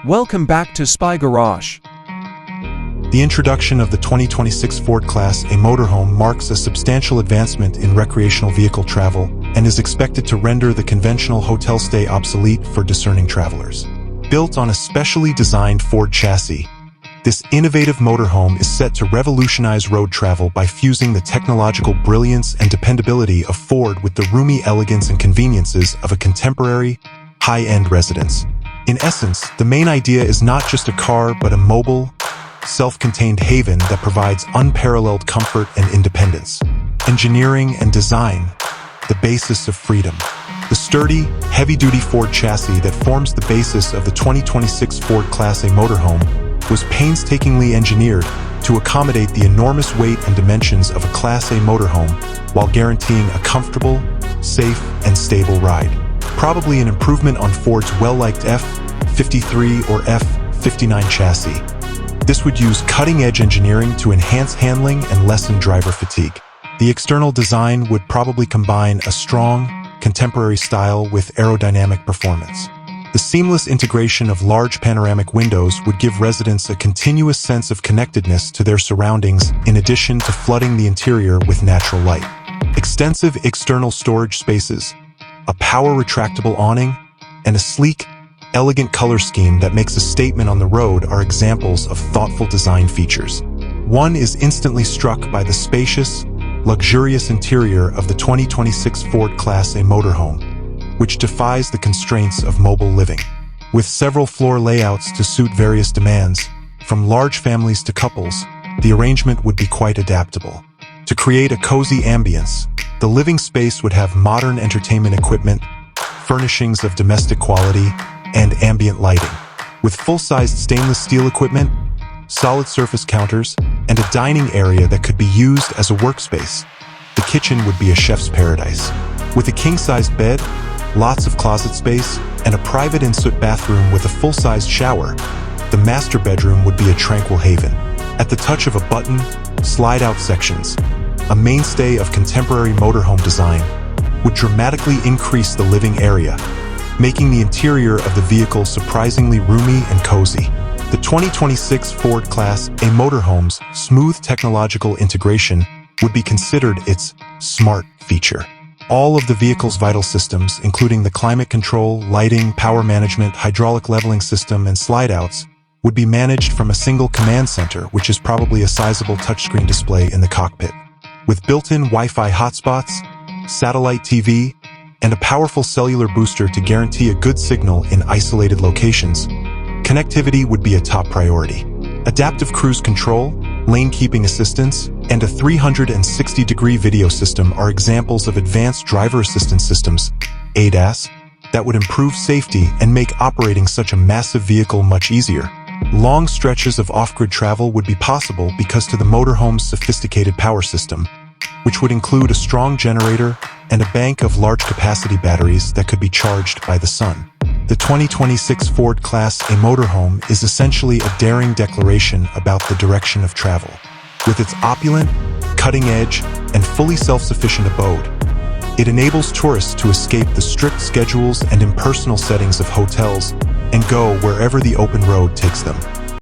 Welcome back to Spy Garage. The introduction of the 2026 FORD Class A Motorhome marks a substantial advancement in recreational vehicle travel and is expected to render the conventional hotel stay obsolete for discerning travelers. Built on a specially designed Ford chassis, this innovative motorhome is set to revolutionize road travel by fusing the technological brilliance and dependability of Ford with the roomy elegance and conveniences of a contemporary, high-end residence. In essence, the main idea is not just a car but a mobile, self-contained haven that provides unparalleled comfort and independence. Engineering and design, the basis of freedom. The sturdy, heavy-duty Ford chassis that forms the basis of the 2026 FORD Class A Motorhome was painstakingly engineered to accommodate the enormous weight and dimensions of a Class A motorhome while guaranteeing a comfortable, safe, and stable ride. Probably an improvement on Ford's well-liked F53 or F59 chassis. This would use cutting-edge engineering to enhance handling and lessen driver fatigue. The external design would probably combine a strong, contemporary style with aerodynamic performance. The seamless integration of large panoramic windows would give residents a continuous sense of connectedness to their surroundings in addition to flooding the interior with natural light. Extensive external storage spaces, a power-retractable awning, and a sleek, elegant color scheme that makes a statement on the road are examples of thoughtful design features. One is instantly struck by the spacious, luxurious interior of the 2026 FORD Class A Motorhome, which defies the constraints of mobile living. With several floor layouts to suit various demands, from large families to couples, the arrangement would be quite adaptable. To create a cozy ambience, the living space would have modern entertainment equipment, furnishings of domestic quality, and ambient lighting. With full-sized stainless steel equipment, solid surface counters, and a dining area that could be used as a workspace, the kitchen would be a chef's paradise. With a king-sized bed, lots of closet space, and a private in-suite bathroom with a full-sized shower, the master bedroom would be a tranquil haven. At the touch of a button, slide-out sections, a mainstay of contemporary motorhome design, would dramatically increase the living area, making the interior of the vehicle surprisingly roomy and cozy. The 2026 FORD Class A Motorhome's smooth technological integration would be considered its smart feature. All of the vehicle's vital systems, including the climate control, lighting, power management, hydraulic leveling system, and slide-outs, would be managed from a single command center, which is probably a sizable touchscreen display in the cockpit. With built-in Wi-Fi hotspots, satellite TV, and a powerful cellular booster to guarantee a good signal in isolated locations, connectivity would be a top priority. Adaptive cruise control, lane-keeping assistance, and a 360-degree video system are examples of advanced driver assistance systems, ADAS, that would improve safety and make operating such a massive vehicle much easier. Long stretches of off-grid travel would be possible because to the motorhome's sophisticated power system, which would include a strong generator and a bank of large-capacity batteries that could be charged by the sun. The 2026 FORD Class A Motorhome is essentially a daring declaration about the direction of travel. With its opulent, cutting-edge, and fully self-sufficient abode, it enables tourists to escape the strict schedules and impersonal settings of hotels and go wherever the open road takes them.